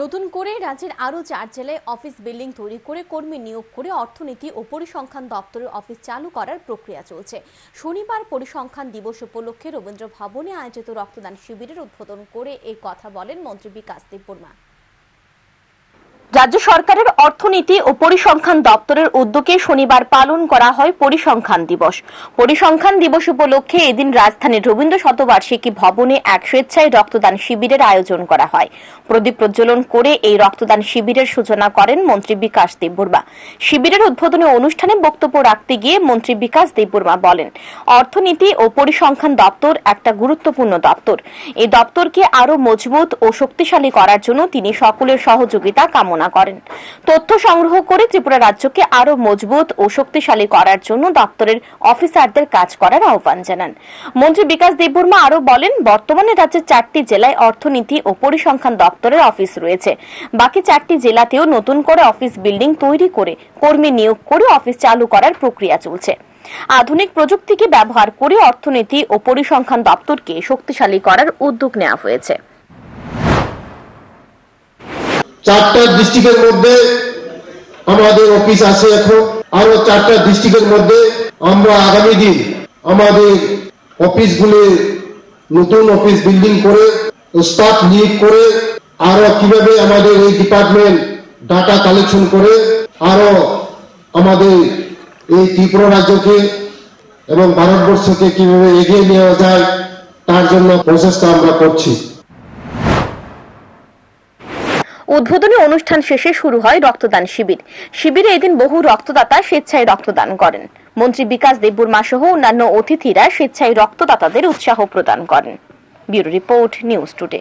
নতুন করে রাজ্যের আরও 4 জেলায় অফিস বিল্ডিং তৈরি করে কর্মী নিয়োগ করে অর্থনীতি ও পরিসংখ্যান দপ্তরের অফিস চালু করার প্রক্রিয়া চলছে। শনিবার পরিসংখ্যান দিবস উপলক্ষে রবীন্দ্র ভবনে আয়োজিত রক্তদান শিবিরের উদ্বোধন করে এই কথা বলেন মন্ত্রী বিকাশ দেববর্মা। রাজ্য সরকারের অর্থনীতি ও পরিসংখ্যান দপ্তরের উদ্যোগে শনিবার পালন করা হয় পরিসংখ্যান দিবস। পরিসংখ্যান দিবস উপলক্ষে এদিন রাজধানীর রবীন্দ্র শতবার্ষিকী ভবনে এক স্বেচ্ছায় রক্তদান শিবিরের আয়োজন করা হয়। প্রদীপ প্রজ্বলন করে এই রক্তদান শিবিরের সূচনা করেন মন্ত্রী বিকাশ দেববর্মা। শিবিরের উদ্বোধনী অনুষ্ঠানে বক্তব্য রাখতে গিয়ে মন্ত্রী বিকাশ দেববর্মা বলেন, অর্থনীতি ও পরিসংখ্যান দপ্তর একটা গুরুত্বপূর্ণ দপ্তর। এই দপ্তরকে আরো মজবুত ও শক্তিশালী করার জন্য তিনি সকলের সহযোগিতা কামনা করেন। তথ্য সংগ্রহ করে ত্রিপুরা রাজ্যকে আরো মজবুত ও শক্তিশালী করার জন্য দপ্তরের অফিসারদের কাজ করার আহ্বান জানান। মন্ত্রী বিকাশ দেববর্মা আরো বলেন, বর্তমানে রাজ্যের 4টি জেলায় অর্থনীতি ও পরিসংখ্যান দপ্তরের অফিস রয়েছে। বাকি 4টি জেলাতেও নতুন করে অফিস বিল্ডিং তৈরি করে কর্মী নিয়োগ করে অফিস চালু করার প্রক্রিয়া চলছে। আধুনিক প্রযুক্তিকে ব্যবহার করে অর্থনীতি ও পরিসংখ্যান দপ্তরকে শক্তিশালী করার উদ্যোগ নেওয়া হয়েছে। 4টা ডিস্ট্রিক্টের মধ্যে আমাদের অফিস আছে। এখন আরো 4টা ডিস্ট্রিক্টের মধ্যে আমরা আগামী দিন আমাদের অফিসগুলি নতুন অফিস বিল্ডিং করে স্টাফ নিয়োগ করে আরো কিভাবে আমাদের এই ডিপার্টমেন্ট ডাটা কালেকশন করে আরো আমাদের এই ত্রিপুরা রাজ্যকে এবং ভারতবর্ষকে কিভাবে এগিয়ে নেওয়া যায় তার জন্য প্রচেষ্টা আমরা করছি। উদ্বোধনী অনুষ্ঠান শেষে শুরু হয় রক্তদান শিবির। শিবিরে এদিন বহু রক্তদাতা স্বেচ্ছায় রক্তদান করেন। মন্ত্রী বিকাশ দেববর্মা সহ অন্যান্য অতিথিরা স্বেচ্ছায় রক্তদাতাদের উৎসাহ প্রদান করেন। Bureau report, news today.